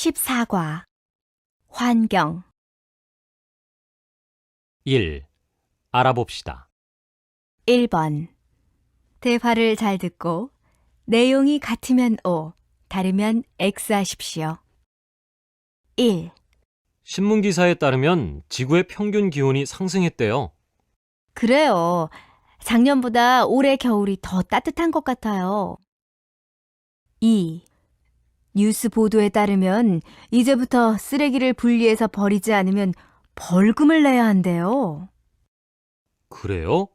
14과 환경 1. 알아봅시다. 1번 대화를 잘 듣고 내용이 같으면 O, 다르면 X 하십시오. 1. 신문기사에 따르면 지구의 평균 기온이 상승했대요. 그래요. 작년보다 올해 겨울이 더 따뜻한 것 같아요. 2. 뉴스 보도에 따르면 이제부터 쓰레기를 분리해서 버리지 않으면 벌금을 내야 한대요. 그래요?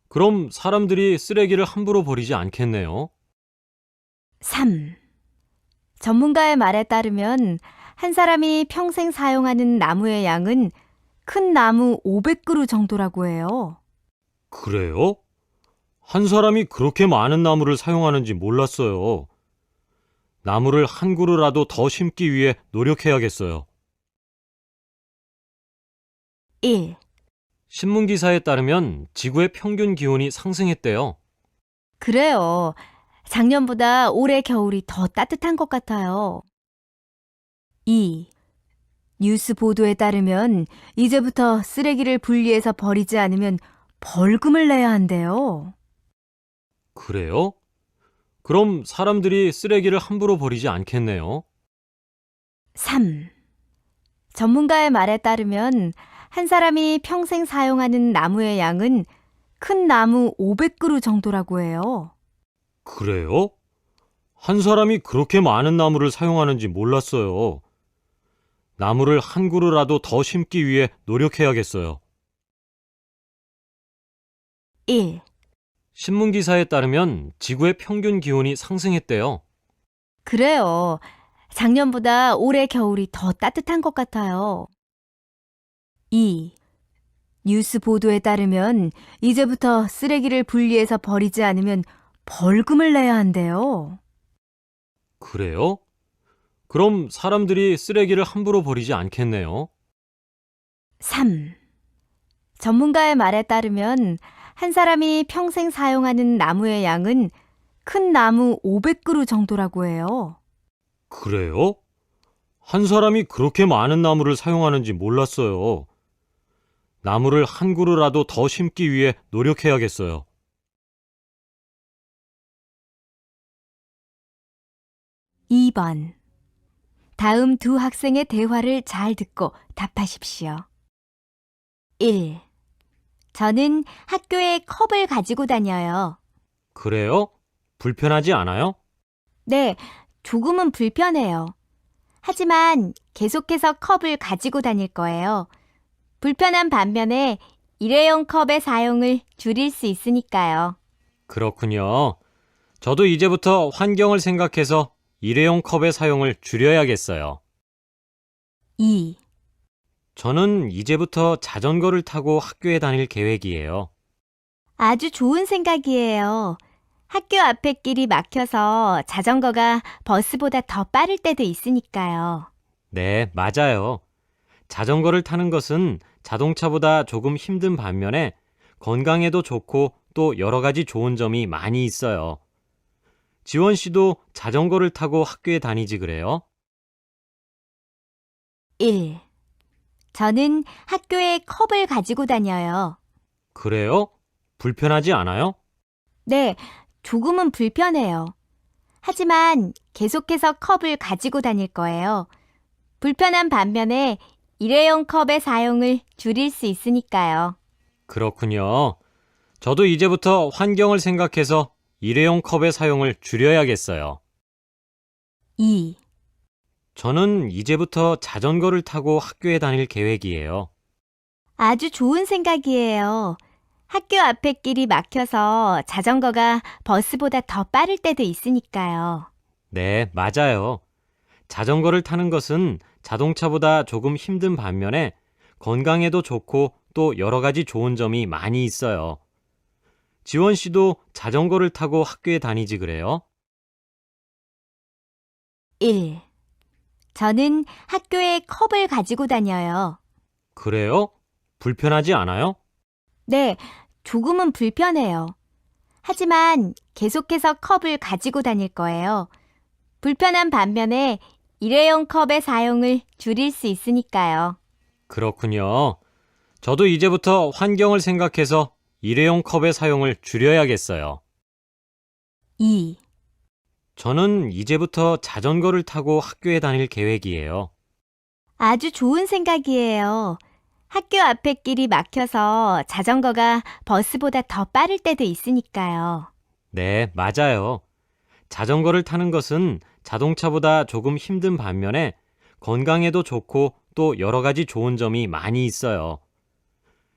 그럼 사람들이 쓰레기를 함부로 버리지 않겠네요. 3. 전문가의 말에 따르면 한 사람이 평생 사용하는 나무의 양은 큰 나무 500그루 정도라고 해요. 그래요? 한 사람이 그렇게 많은 나무를 사용하는지 몰랐어요. 나무를 한 그루라도 더 심기 위해 노력해야겠어요. 1. 신문기사에 따르면 지구의 평균 기온이 상승했대요. 그래요. 작년보다 올해 겨울이 더 따뜻한 것 같아요. 2. 뉴스 보도에 따르면 이제부터 쓰레기를 분리해서 버리지 않으면 벌금을 내야 한대요. 그래요? 그럼 사람들이 쓰레기를 함부로 버리지 않겠네요. 3. 전문가의 말에 따르면 한 사람이 평생 사용하는 나무의 양은 큰 나무 500그루 정도라고 해요. 그래요? 한 사람이 그렇게 많은 나무를 사용하는지 몰랐어요. 나무를 한 그루라도 더 심기 위해 노력해야겠어요. 1. 신문기사에 따르면 지구의 평균 기온이 상승했대요. 그래요. 작년보다 올해 겨울이 더 따뜻한 것 같아요. 2. 뉴스 보도에 따르면 이제부터 쓰레기를 분리해서 버리지 않으면 벌금을 내야 한대요. 그래요? 그럼 사람들이 쓰레기를 함부로 버리지 않겠네요. 3. 전문가의 말에 따르면 한 사람이 평생 사용하는 나무의 양은 큰 나무 500그루 정도라고 해요. 그래요? 한 사람이 그렇게 많은 나무를 사용하는지 몰랐어요. 나무를 한 그루라도 더 심기 위해 노력해야겠어요. 2번. 다음 두 학생의 대화를 잘 듣고 답하십시오. 1. 저는 학교에 컵을 가지고 다녀요. 그래요? 불편하지 않아요? 네, 조금은 불편해요. 하지만 계속해서 컵을 가지고 다닐 거예요. 불편한 반면에 일회용 컵의 사용을 줄일 수 있으니까요. 그렇군요. 저도 이제부터 환경을 생각해서 일회용 컵의 사용을 줄여야겠어요. 2. 저는 이제부터 자전거를 타고 학교에 다닐 계획이에요. 아주 좋은 생각이에요. 학교 앞에 길이 막혀서 자전거가 버스보다 더 빠를 때도 있으니까요. 네, 맞아요. 자전거를 타는 것은 자동차보다 조금 힘든 반면에 건강에도 좋고 또 여러 가지 좋은 점이 많이 있어요. 지원 씨도 자전거를 타고 학교에 다니지 그래요? 1. 저는 학교에 컵을 가지고 다녀요. 그래요? 불편하지 않아요? 네, 조금은 불편해요. 하지만 계속해서 컵을 가지고 다닐 거예요. 불편한 반면에 일회용 컵의 사용을 줄일 수 있으니까요. 그렇군요. 저도 이제부터 환경을 생각해서 일회용 컵의 사용을 줄여야겠어요. 2. 저는 이제부터 자전거를 타고 학교에 다닐 계획이에요. 아주 좋은 생각이에요. 학교 앞에 길이 막혀서 자전거가 버스보다 더 빠를 때도 있으니까요. 네, 맞아요. 자전거를 타는 것은 자동차보다 조금 힘든 반면에 건강에도 좋고 또 여러 가지 좋은 점이 많이 있어요. 지원 씨도 자전거를 타고 학교에 다니지 그래요? 1. 저는 학교에 컵을 가지고 다녀요. 그래요? 불편하지 않아요? 네, 조금은 불편해요. 하지만 계속해서 컵을 가지고 다닐 거예요. 불편한 반면에 일회용 컵의 사용을 줄일 수 있으니까요. 그렇군요. 저도 이제부터 환경을 생각해서 일회용 컵의 사용을 줄여야겠어요. 2. 저는 이제부터 자전거를 타고 학교에 다닐 계획이에요. 아주 좋은 생각이에요. 학교 앞에 길이 막혀서 자전거가 버스보다 더 빠를 때도 있으니까요. 네, 맞아요. 자전거를 타는 것은 자동차보다 조금 힘든 반면에 건강에도 좋고 또 여러 가지 좋은 점이 많이 있어요.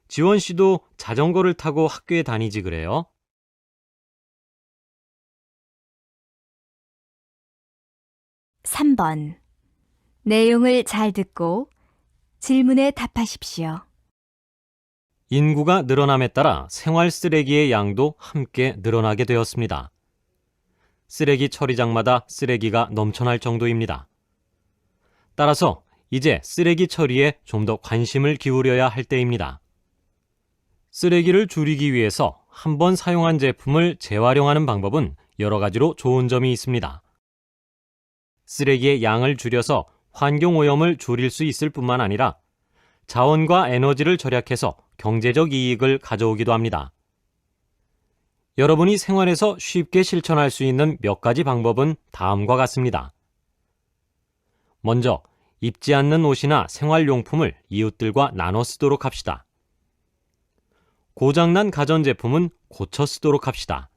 지원 씨도 자전거를 타고 학교에 다니지 그래요? 3번. 내용을 잘 듣고 질문에 답하십시오. 인구가 늘어남에 따라 생활 쓰레기의 양도 함께 늘어나게 되었습니다. 쓰레기 처리장마다 쓰레기가 넘쳐날 정도입니다. 따라서 이제 쓰레기 처리에 좀 더 관심을 기울여야 할 때입니다. 쓰레기를 줄이기 위해서 한 번 사용한 제품을 재활용하는 방법은 여러 가지로 좋은 점이 있습니다. 쓰레기의 양을 줄여서 환경오염을 줄일 수 있을 뿐만 아니라 자원과 에너지를 절약해서 경제적 이익을 가져오기도 합니다. 여러분이 생활에서 쉽게 실천할 수 있는 몇 가지 방법은 다음과 같습니다. 먼저, 입지 않는 옷이나 생활용품을 이웃들과 나눠 쓰도록 합시다. 고장난 가전제품은 고쳐 쓰도록 합시다.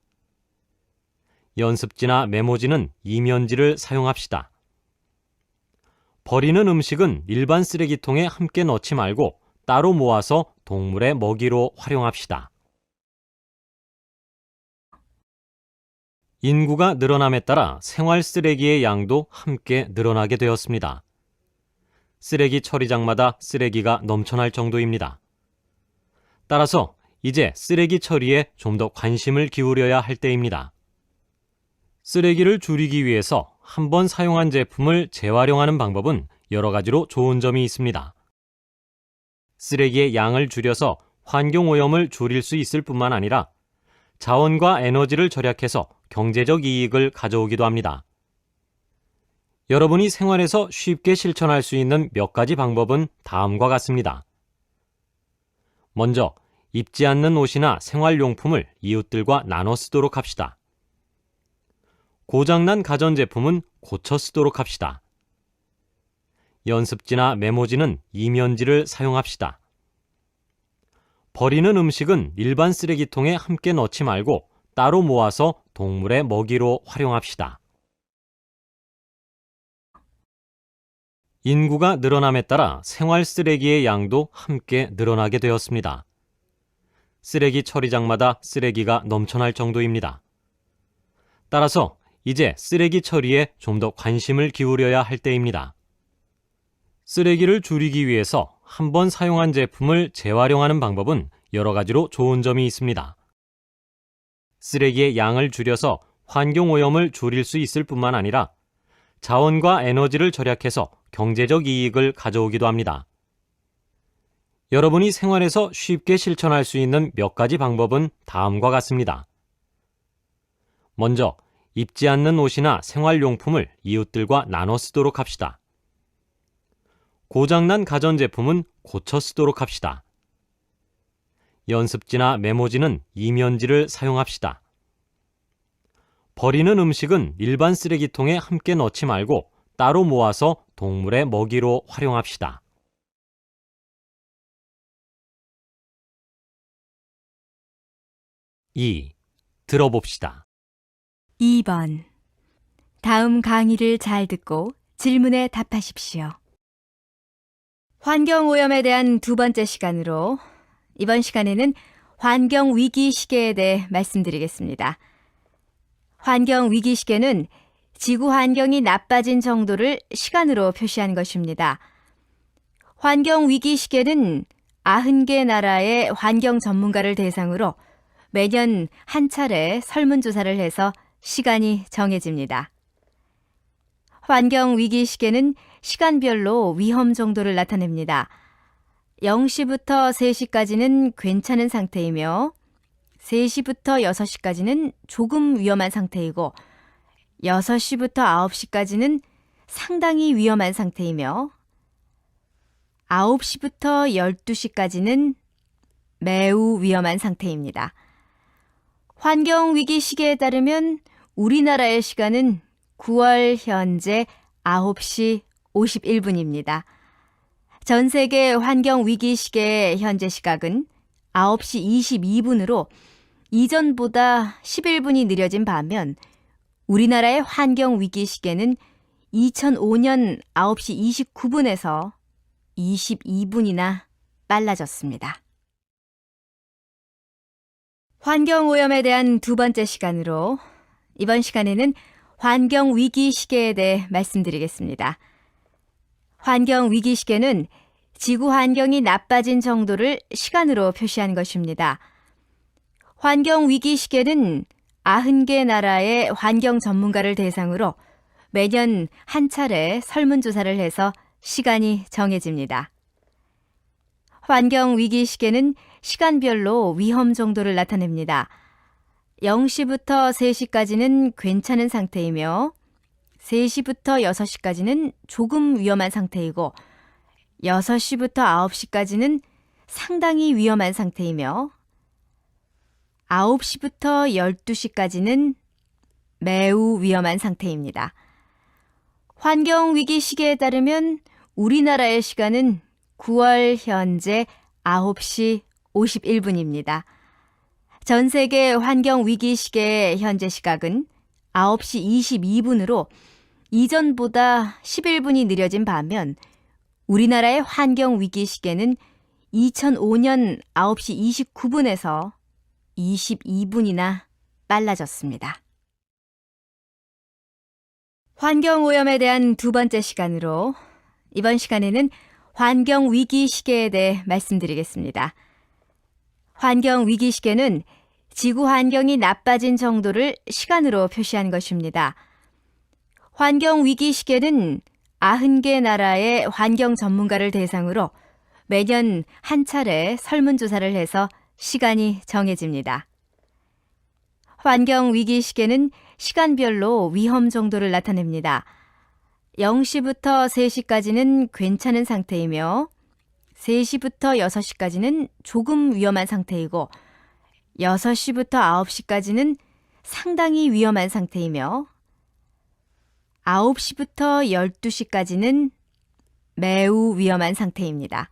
연습지나 메모지는 이면지를 사용합시다. 버리는 음식은 일반 쓰레기통에 함께 넣지 말고 따로 모아서 동물의 먹이로 활용합시다. 인구가 늘어남에 따라 생활 쓰레기의 양도 함께 늘어나게 되었습니다. 쓰레기 처리장마다 쓰레기가 넘쳐날 정도입니다. 따라서 이제 쓰레기 처리에 좀 더 관심을 기울여야 할 때입니다. 쓰레기를 줄이기 위해서 한 번 사용한 제품을 재활용하는 방법은 여러 가지로 좋은 점이 있습니다. 쓰레기의 양을 줄여서 환경오염을 줄일 수 있을 뿐만 아니라 자원과 에너지를 절약해서 경제적 이익을 가져오기도 합니다. 여러분이 생활에서 쉽게 실천할 수 있는 몇 가지 방법은 다음과 같습니다. 먼저, 입지 않는 옷이나 생활용품을 이웃들과 나눠 쓰도록 합시다. 고장난 가전제품은 고쳐 쓰도록 합시다. 연습지나 메모지는 이면지를 사용합시다. 버리는 음식은 일반 쓰레기통에 함께 넣지 말고 따로 모아서 동물의 먹이로 활용합시다. 인구가 늘어남에 따라 생활 쓰레기의 양도 함께 늘어나게 되었습니다. 쓰레기 처리장마다 쓰레기가 넘쳐날 정도입니다. 따라서 이제 쓰레기 처리에 좀 더 관심을 기울여야 할 때입니다. 쓰레기를 줄이기 위해서 한 번 사용한 제품을 재활용하는 방법은 여러 가지로 좋은 점이 있습니다. 쓰레기의 양을 줄여서 환경오염을 줄일 수 있을 뿐만 아니라 자원과 에너지를 절약해서 경제적 이익을 가져오기도 합니다. 여러분이 생활에서 쉽게 실천할 수 있는 몇 가지 방법은 다음과 같습니다. 먼저, 입지 않는 옷이나 생활용품을 이웃들과 나눠 쓰도록 합시다. 고장난 가전제품은 고쳐 쓰도록 합시다. 연습지나 메모지는 이면지를 사용합시다. 버리는 음식은 일반 쓰레기통에 함께 넣지 말고 따로 모아서 동물의 먹이로 활용합시다. 들어봅시다. 2번. 다음 강의를 잘 듣고 질문에 답하십시오. 환경오염에 대한 두 번째 시간으로 이번 시간에는 환경위기 시계에 대해 말씀드리겠습니다. 환경위기 시계는 지구 환경이 나빠진 정도를 시간으로 표시한 것입니다. 환경위기 시계는 90개 나라의 환경 전문가를 대상으로 매년 한 차례 설문조사를 해서 시간이 정해집니다. 환경위기 시계는 시간별로 위험 정도를 나타냅니다. 0시부터 3시까지는 괜찮은 상태이며 3시부터 6시까지는 조금 위험한 상태이고 6시부터 9시까지는 상당히 위험한 상태이며 9시부터 12시까지는 매우 위험한 상태입니다. 환경위기 시계에 따르면 우리나라의 시간은 9월 현재 9시 51분입니다. 전 세계 환경위기 시계의 현재 시각은 9시 22분으로 이전보다 11분이 느려진 반면 우리나라의 환경위기 시계는 2005년 9시 29분에서 22분이나 빨라졌습니다. 환경오염에 대한 두 번째 시간으로 이번 시간에는 환경위기 시계에 대해 말씀드리겠습니다. 환경위기 시계는 지구 환경이 나빠진 정도를 시간으로 표시한 것입니다. 환경위기 시계는 90개 나라의 환경 전문가를 대상으로 매년 한 차례 설문조사를 해서 시간이 정해집니다. 환경위기 시계는 시간별로 위험 정도를 나타냅니다. 0시부터 3시까지는 괜찮은 상태이며 3시부터 6시까지는 조금 위험한 상태이고 6시부터 9시까지는 상당히 위험한 상태이며 9시부터 12시까지는 매우 위험한 상태입니다. 환경위기 시계에 따르면 우리나라의 시간은 9월 현재 9시 51분입니다. 전 세계 환경위기 시계의 현재 시각은 9시 22분으로 이전보다 11분이 느려진 반면 우리나라의 환경위기 시계는 2005년 9시 29분에서 22분이나 빨라졌습니다. 환경오염에 대한 두 번째 시간으로 이번 시간에는 환경위기 시계에 대해 말씀드리겠습니다. 환경위기 시계는 지구 환경이 나빠진 정도를 시간으로 표시한 것입니다. 환경위기 시계는 90개 나라의 환경 전문가를 대상으로 매년 한 차례 설문조사를 해서 시간이 정해집니다. 환경위기 시계는 시간별로 위험 정도를 나타냅니다. 0시부터 3시까지는 괜찮은 상태이며 3시부터 6시까지는 조금 위험한 상태이고 6시부터 9시까지는 상당히 위험한 상태이며 9시부터 12시까지는 매우 위험한 상태입니다.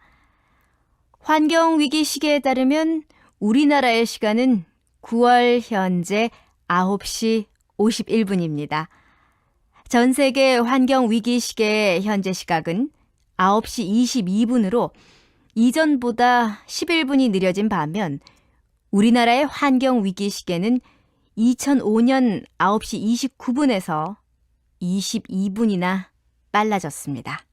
환경위기 시계에 따르면 우리나라의 시간은 9월 현재 9시 51분입니다. 전 세계 환경위기 시계의 현재 시각은 9시 22분으로 이전보다 11분이 느려진 반면 우리나라의 환경위기 시계는 2005년 9시 29분에서 22분이나 빨라졌습니다.